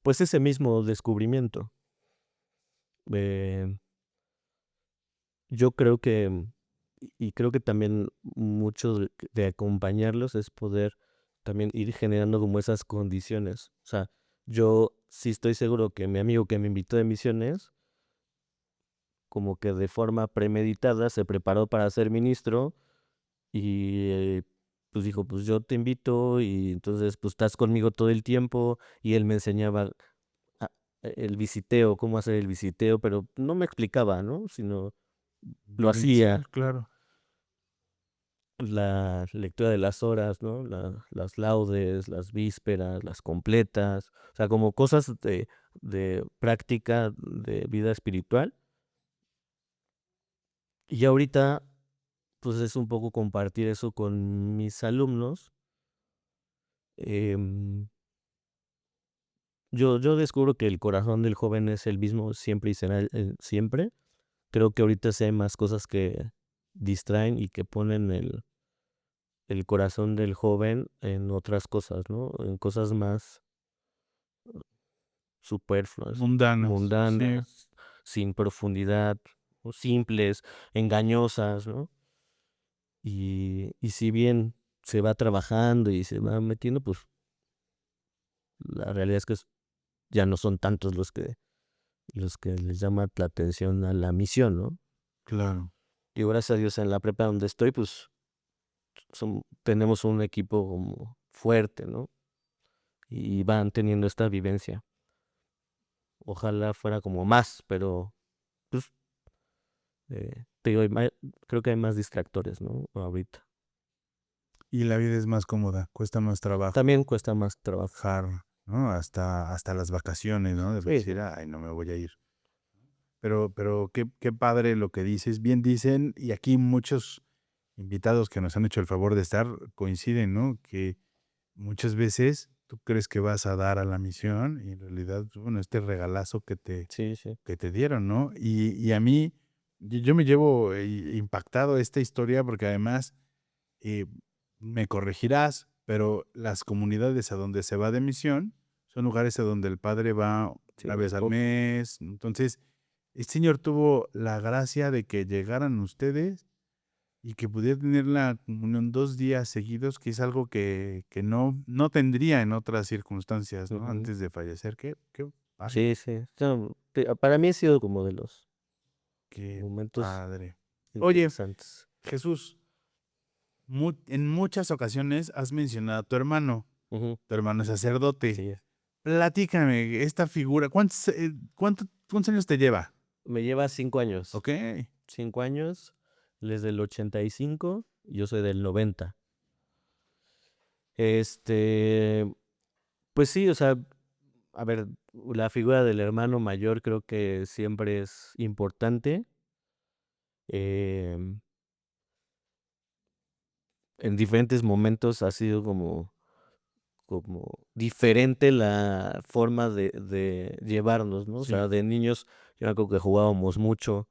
Speaker 2: pues ese mismo descubrimiento. eh, yo creo que, y creo que también mucho de acompañarlos es poder también ir generando como esas condiciones. O sea, yo sí estoy seguro que mi amigo que me invitó de misiones, como que de forma premeditada se preparó para ser ministro y pues dijo, pues yo te invito y entonces pues estás conmigo todo el tiempo y él me enseñaba a- el visiteo, cómo hacer el visiteo, pero no me explicaba, ¿no? Sino lo hacía.
Speaker 1: Vivencial, claro.
Speaker 2: La lectura de las horas, ¿no? Las laudes, las vísperas, las completas, o sea, como cosas de práctica de vida espiritual. Y ahorita, pues es un poco compartir eso con mis alumnos. Em, yo descubro que el corazón del joven es el mismo siempre y será siempre. Creo que ahorita sí hay más cosas que distraen y que ponen el corazón del joven en otras cosas, ¿no? En cosas más superfluas,
Speaker 1: Mundanos, sí,
Speaker 2: mundanas, sin profundidad, o simples, engañosas, ¿no? Y si bien se va trabajando y se va metiendo, pues la realidad es que ya no son tantos los que les llama la atención a la misión, ¿no?
Speaker 1: claro.
Speaker 2: Y gracias a Dios en la prepa donde estoy, pues tenemos un equipo como fuerte, ¿no? Y van teniendo esta vivencia. Ojalá fuera como más, pero pues te digo, creo que hay más distractores, ¿no? Ahorita.
Speaker 1: Y la vida es más cómoda, cuesta más trabajo
Speaker 2: También cuesta más trabajo.
Speaker 1: dejar, ¿no? Hasta las vacaciones, ¿no? De
Speaker 2: Sí,
Speaker 1: decir,
Speaker 2: sí.
Speaker 1: ay, no me voy a ir. Pero qué padre lo que dices. Bien dicen, y aquí muchos invitados que nos han hecho el favor de estar coinciden, ¿no? Que muchas veces tú crees que vas a dar a la misión y en realidad, bueno, este regalazo
Speaker 2: Sí, sí.
Speaker 1: que te dieron, ¿no? Y a mí, yo me llevo impactado esta historia porque además, eh, me corregirás, pero las comunidades a donde se va de misión son lugares a donde el padre va
Speaker 2: Sí,
Speaker 1: una vez al mes. Entonces, el Señor tuvo la gracia de que llegaran ustedes y que pudiera tener la comunión 2 días seguidos, que es algo que no tendría en otras circunstancias, ¿no?
Speaker 2: ujú.
Speaker 1: Antes de fallecer. Qué padre,
Speaker 2: Sí, sí. Para mí ha sido como de los
Speaker 1: qué
Speaker 2: momentos
Speaker 1: padre. Oye,
Speaker 2: interesantes.
Speaker 1: Jesús, en muchas ocasiones has mencionado a
Speaker 2: Ujú.
Speaker 1: tu hermano es sacerdote.
Speaker 2: Sí.
Speaker 1: Platícame, esta figura, ¿cuántos años te lleva?
Speaker 2: Me lleva 5 años.
Speaker 1: Ok,
Speaker 2: 5 años. Él es del 85 y yo soy del 90. Pues sí, o sea, a ver, la figura del hermano mayor creo que siempre es importante. em, en diferentes momentos ha sido como diferente la forma de llevarnos, ¿no? O sea,
Speaker 1: Sí.
Speaker 2: de niños, yo me acuerdo que jugábamos mucho,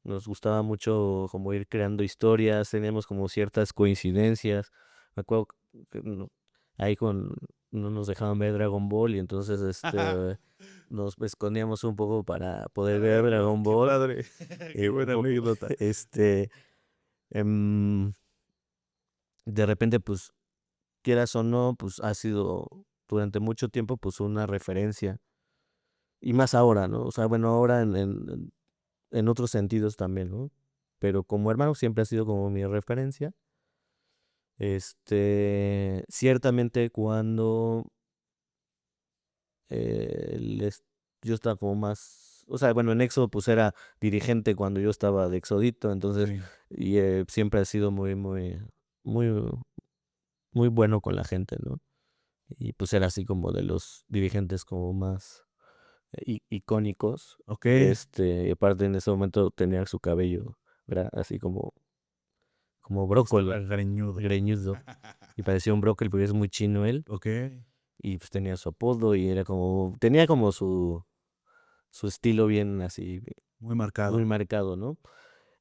Speaker 2: nos gustaba mucho como ir creando historias, teníamos como ciertas coincidencias. Me acuerdo que ahí no nos dejaban ver Dragon Ball y entonces nos escondíamos un poco para poder ver Dragon
Speaker 1: Qué
Speaker 2: Ball.
Speaker 1: padre. Qué buena anécdota.
Speaker 2: Este, em, de repente, pues, quieras o no, pues ha sido durante mucho tiempo pues una referencia. Y más ahora, ¿no? O sea, bueno, ahora en otros sentidos también, ¿no? Pero como hermano siempre ha sido como mi referencia. Ciertamente cuando él yo estaba como más, o sea, bueno, en Éxodo pues era dirigente cuando yo estaba de Exodito, entonces,
Speaker 1: Sí.
Speaker 2: y siempre ha sido muy, muy bueno con la gente, ¿no? Y pues era así como de los dirigentes como más icónicos.
Speaker 1: Ok.
Speaker 2: Y aparte en ese momento tenía su cabello, ¿verdad? Así como brócoli,
Speaker 1: Estaba greñudo.
Speaker 2: greñudo. Y parecía un brócoli porque es muy chino él.
Speaker 1: Ok.
Speaker 2: Y pues tenía su apodo y tenía como su estilo bien así,
Speaker 1: Muy
Speaker 2: muy
Speaker 1: marcado.
Speaker 2: marcado, ¿no?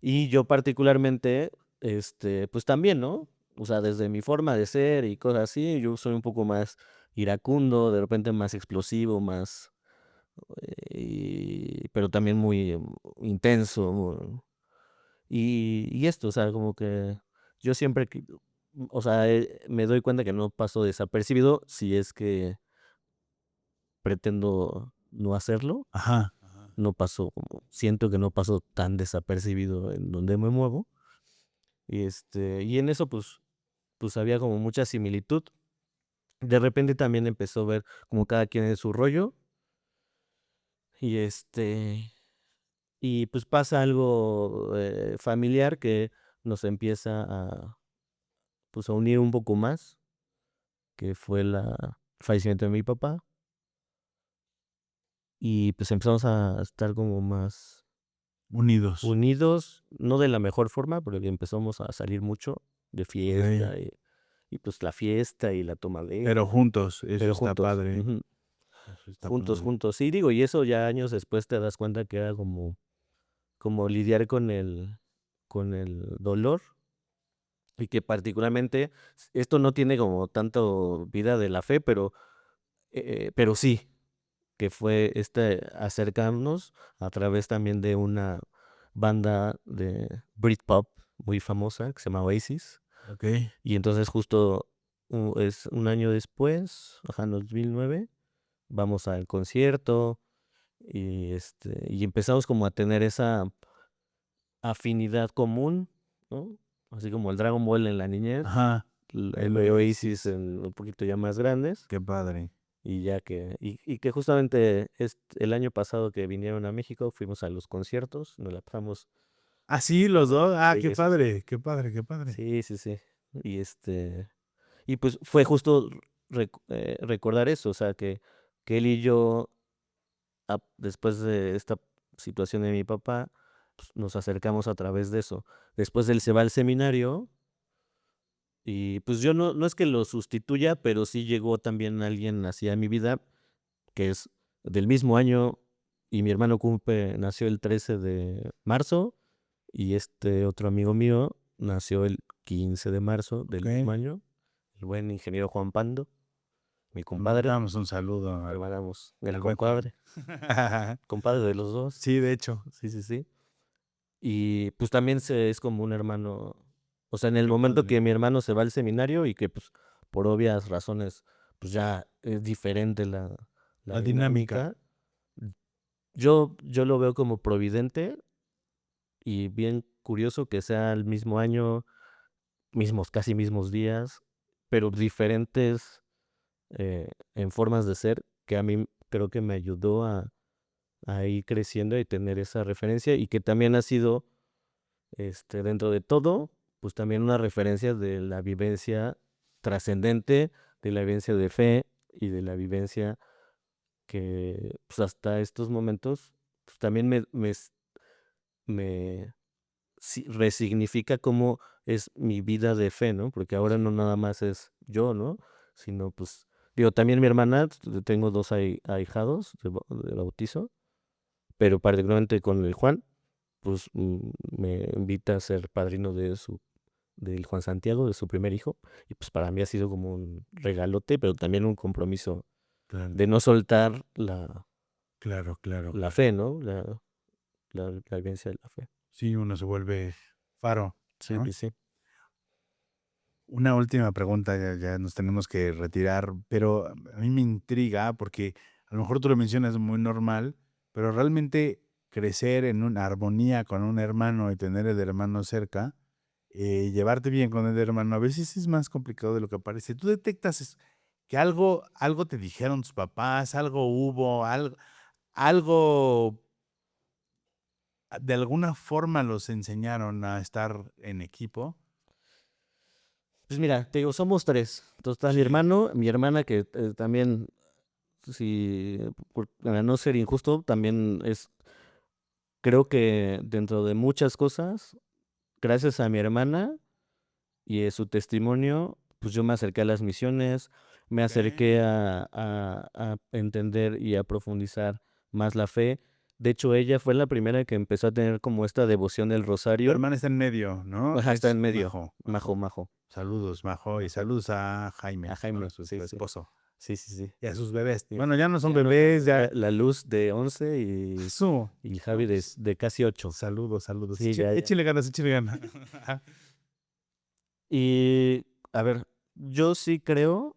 Speaker 2: Y yo particularmente, pues también, ¿no? O sea, desde mi forma de ser y cosas así, yo soy un poco más iracundo, de repente más explosivo, más, pero también muy intenso. Y esto, o sea, como que yo siempre, o sea, me doy cuenta que no paso desapercibido si es que pretendo no hacerlo.
Speaker 1: Ajá. Ajá.
Speaker 2: No paso, siento que no paso tan desapercibido en donde me muevo. Y en eso, pues había como mucha similitud. De repente también empezó a ver como cada quien en su rollo. Y y pues pasa algo familiar que nos empieza pues a unir un poco más, que fue el fallecimiento de mi papá. Y pues empezamos a estar como más
Speaker 1: Unidos.
Speaker 2: unidos, no de la mejor forma, porque empezamos a salir mucho de
Speaker 1: Ok.
Speaker 2: fiesta y pues la fiesta y la
Speaker 1: Pero
Speaker 2: tomadera,
Speaker 1: juntos, eso
Speaker 2: pero
Speaker 1: está
Speaker 2: juntos,
Speaker 1: padre.
Speaker 2: ujú,
Speaker 1: Eso está
Speaker 2: juntos,
Speaker 1: padre.
Speaker 2: juntos. Sí, digo, y eso ya años después te das cuenta que era como lidiar con el dolor y que particularmente esto no tiene como tanto vida de la fe, pero sí, que fue acercarnos a través también de una banda de Britpop muy famosa que se llama Oasis.
Speaker 1: Ok.
Speaker 2: Y entonces justo es un año después, ajá, en 2009, vamos al concierto y empezamos como a tener esa afinidad común, ¿no? Así como el Dragon Ball en la niñez,
Speaker 1: Ajá.
Speaker 2: el
Speaker 1: El
Speaker 2: Oasis
Speaker 1: Oasis.
Speaker 2: en un poquito ya más grandes.
Speaker 1: Qué padre.
Speaker 2: Y que justamente el año pasado que vinieron a México fuimos a los conciertos, nos la pasamos
Speaker 1: Ah, sí, los dos. Ah, qué
Speaker 2: belleza, sí.
Speaker 1: padre. Qué padre, qué padre.
Speaker 2: Sí, sí, sí. Y y pues fue justo recordar eso, o sea, que él y yo, después de esta situación de mi papá, pues, nos acercamos a través de eso. Después él se va al seminario y pues yo no es que lo sustituya, pero sí llegó también alguien así a mi vida que es del mismo año y mi hermano nació el 13 de marzo y este otro amigo mío nació el 15 de marzo
Speaker 1: Ok.
Speaker 2: del mismo año, el buen ingeniero Juan Pando, mi
Speaker 1: Le
Speaker 2: compadre,
Speaker 1: mandamos un saludo
Speaker 2: le mandamos el
Speaker 1: al buen Juan.
Speaker 2: compadre de los dos,
Speaker 1: Sí, de hecho.
Speaker 2: sí, sí, sí. Y pues también es como un hermano, o sea, en el
Speaker 1: Qué
Speaker 2: momento
Speaker 1: padre.
Speaker 2: que mi hermano se va al seminario y que pues por obvias razones pues ya es diferente la
Speaker 1: La dinámica.
Speaker 2: dinámica. Yo lo veo como providente y bien curioso que sea el mismo año, casi mismos días, pero diferentes en formas de ser, que a mí creo que me ayudó a ir creciendo y tener esa referencia y que también ha sido dentro de todo, pues también una referencia de la vivencia trascendente, de la vivencia de fe y de la vivencia que pues hasta estos momentos pues también me resignifica cómo es mi vida de fe, ¿no? Porque ahora no nada más es yo, ¿no? Sino pues, digo, también mi hermana, tengo dos ahijados de bautizo, pero particularmente con el Juan, pues me invita a ser padrino del Juan Santiago, de su primer hijo, y pues para mí ha sido como un regalote, pero también un compromiso
Speaker 1: Claro,
Speaker 2: de no soltar la,
Speaker 1: claro, claro,
Speaker 2: la
Speaker 1: claro.
Speaker 2: fe, ¿no? La vivencia de la fe.
Speaker 1: Sí, uno se vuelve faro,
Speaker 2: Sí,
Speaker 1: ¿no?
Speaker 2: sí, sí.
Speaker 1: Una última pregunta, ya nos tenemos que retirar, pero a mí me intriga porque a lo mejor tú lo mencionas muy normal, pero realmente crecer en una armonía con un hermano y tener el hermano cerca, llevarte bien con el hermano, a veces es más complicado de lo que parece. ¿Tú detectas que algo te dijeron tus papás, algo hubo, algo de alguna forma los enseñaron a estar en equipo?
Speaker 2: Pues mira, te digo, somos tres. Entonces está mi
Speaker 1: Sí.
Speaker 2: hermano, mi hermana que también, si, para no ser injusto, también creo que dentro de muchas cosas, gracias a mi hermana y su testimonio, pues yo me acerqué a las misiones, me acerqué
Speaker 1: Okey.
Speaker 2: a entender y a profundizar más la fe. De hecho, ella fue la primera que empezó a tener como esta devoción del
Speaker 1: Tu
Speaker 2: rosario.
Speaker 1: hermana está en medio, ¿no?
Speaker 2: Ajá, está
Speaker 1: Es
Speaker 2: en medio.
Speaker 1: Majo,
Speaker 2: Majo,
Speaker 1: Majo.
Speaker 2: Majo,
Speaker 1: Saludos, Majo, y
Speaker 2: Majo.
Speaker 1: saludos a
Speaker 2: A
Speaker 1: Jaime, ¿no? A
Speaker 2: Jaime,
Speaker 1: su
Speaker 2: sí, sí.
Speaker 1: esposo,
Speaker 2: Sí, sí, sí.
Speaker 1: y a sus bebés.
Speaker 2: Sí.
Speaker 1: Bueno, ya no son
Speaker 2: Ya no,
Speaker 1: bebés, ya
Speaker 2: la Luz de 11
Speaker 1: ¡Su!
Speaker 2: y
Speaker 1: No,
Speaker 2: Javi
Speaker 1: pues,
Speaker 2: de casi 8.
Speaker 1: saludos, saludos.
Speaker 2: Sí, ya, ya.
Speaker 1: Échele ganas, échele ganas.
Speaker 2: Y a ver, yo sí creo,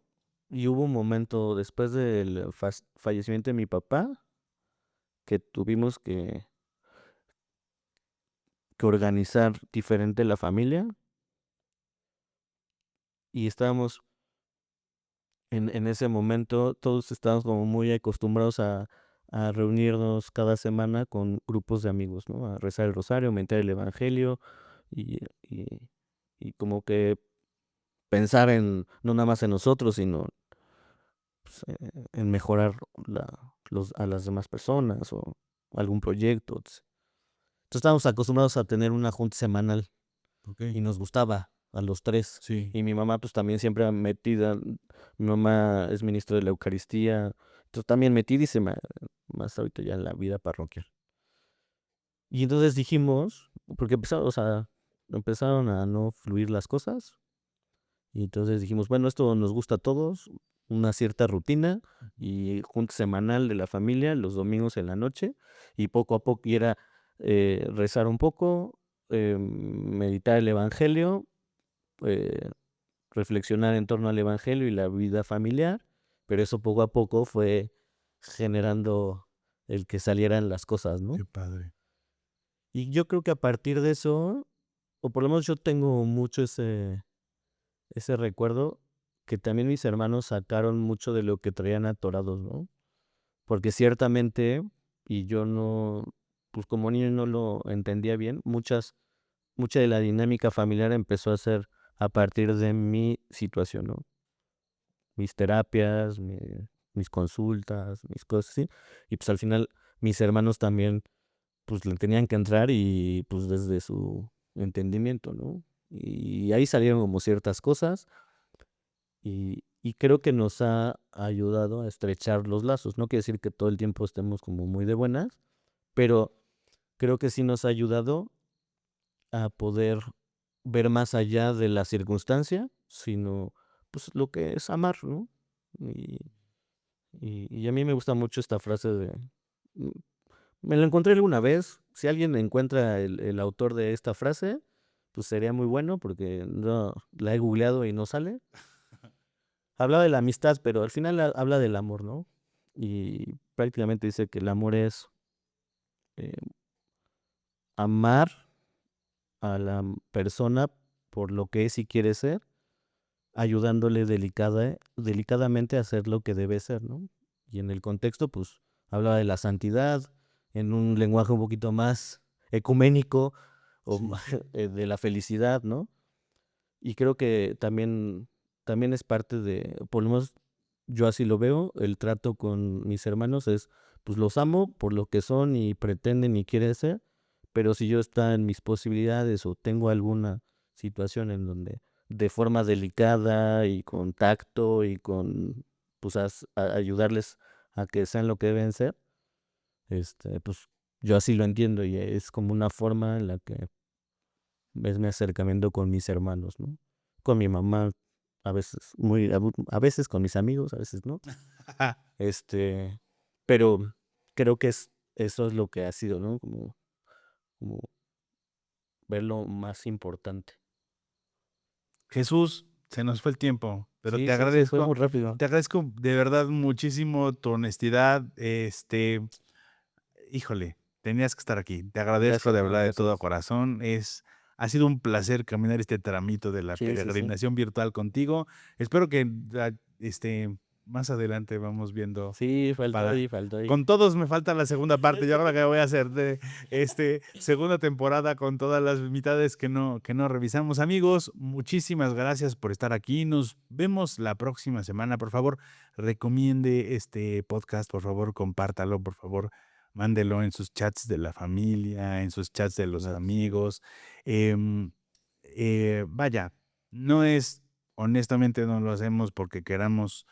Speaker 2: y hubo un momento después del fallecimiento de mi papá, que tuvimos que organizar diferente la familia y estábamos en ese momento, todos estábamos como muy acostumbrados a reunirnos cada semana con grupos de amigos, ¿no? A rezar el rosario, meditar el evangelio y, y, y como que pensar no nada más en nosotros, sino pues, en mejorar a las demás personas o algún proyecto. Entonces estábamos acostumbrados a tener una junta semanal y
Speaker 1: Okey,
Speaker 2: nos gustaba a los tres.
Speaker 1: sí.
Speaker 2: Y mi mamá pues también siempre metida, mi mamá es ministro de la Eucaristía, entonces también metidísima, más ahorita ya en la vida parroquial. Y entonces dijimos, porque o sea, empezaron a no fluir las cosas, y entonces dijimos, bueno, esto nos gusta a todos, una cierta rutina y junta semanal de la familia los domingos en la noche, y poco a poco y era rezar un poco, meditar el Evangelio, eh, reflexionar en torno al Evangelio y la vida familiar, pero eso poco a poco fue generando el que salieran las cosas, ¿no?
Speaker 1: Qué padre.
Speaker 2: Y yo creo que a partir de eso, o por lo menos yo tengo mucho ese recuerdo, que también mis hermanos sacaron mucho de lo que traían atorados, ¿no? Porque ciertamente, y yo no, pues como niño no lo entendía bien, mucha de la dinámica familiar empezó a ser a partir de mi situación, ¿no? Mis terapias, mis consultas, mis cosas así. Y pues al final mis hermanos también pues le tenían que entrar y pues desde su entendimiento, ¿no? Y ahí salieron como ciertas cosas y creo que nos ha ayudado a estrechar los lazos. No quiere decir que todo el tiempo estemos como muy de buenas, pero creo que sí nos ha ayudado a poder ver más allá de la circunstancia, sino pues lo que es amar, ¿no? Y, y a mí me gusta mucho esta frase mm, me la encontré alguna vez. Si alguien encuentra el autor de esta frase, pues sería muy bueno porque no la he googleado y no sale. Hablaba de la amistad, pero al final habla del amor, ¿no? Y prácticamente dice que el amor es eh, amar a la persona por lo que es y quiere ser, ayudándole delicadamente a hacer lo que debe ser, ¿no? Y en el contexto, pues, hablaba de la santidad en un lenguaje un poquito más ecuménico, o
Speaker 1: Sí.
Speaker 2: de la felicidad, ¿no? Y creo que también es parte de, por lo menos yo así lo veo, el trato con mis hermanos es, pues los amo por lo que son y pretenden y quieren ser, pero si yo está en mis posibilidades o tengo alguna situación en donde de forma delicada y con tacto y con, pues ayudarles a que sean lo que deben ser, pues yo así lo entiendo y es como una forma en la que es mi acercamiento con mis hermanos, ¿no? Con mi mamá, a veces a veces con mis amigos, a veces no. Este, pero creo que eso es lo que ha sido, ¿no? Como ver lo más importante.
Speaker 1: Jesús, se nos fue el tiempo, pero
Speaker 2: Sí, sí, se fue muy rápido.
Speaker 1: te agradezco de verdad muchísimo tu honestidad. Híjole, tenías que estar aquí. Te agradezco de
Speaker 2: Gracias, no,
Speaker 1: verdad de todo
Speaker 2: gracias.
Speaker 1: corazón. Ha sido un placer caminar este tramito de la
Speaker 2: Sí, sí, sí.
Speaker 1: peregrinación virtual contigo. Espero que más adelante vamos viendo
Speaker 2: Sí,
Speaker 1: para.
Speaker 2: faltó ahí.
Speaker 1: Con todos me falta la segunda parte. Yo ahora que voy a hacer de segunda temporada con todas las mitades que no revisamos. Amigos, muchísimas gracias por estar aquí. Nos vemos la próxima semana. Por favor, recomiende este podcast. Por favor, compártalo. Por favor, mándelo en sus chats de la familia, en sus chats de los
Speaker 2: Gracias.
Speaker 1: amigos. Vaya, honestamente no lo hacemos porque queramos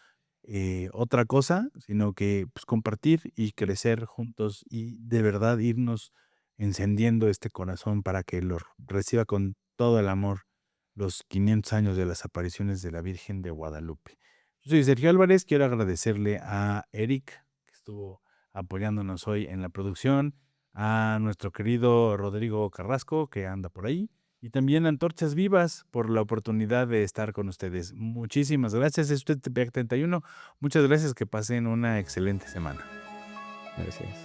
Speaker 1: otra cosa, sino que pues, compartir y crecer juntos y de verdad irnos encendiendo este corazón para que lo reciba con todo el amor los 500 años de las apariciones de la Virgen de Guadalupe. Yo soy Sergio Álvarez, quiero agradecerle a Eric, que estuvo apoyándonos hoy en la producción, a nuestro querido Rodrigo Carrasco, que anda por ahí, y también a Antorchas Vivas por la oportunidad de estar con ustedes. Muchísimas gracias. Es usted Tepeyac 31. Muchas gracias. Que pasen una excelente semana.
Speaker 2: Gracias.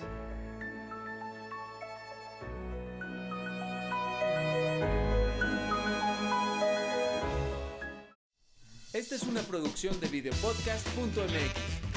Speaker 3: Esta es una producción de videopodcast.mx.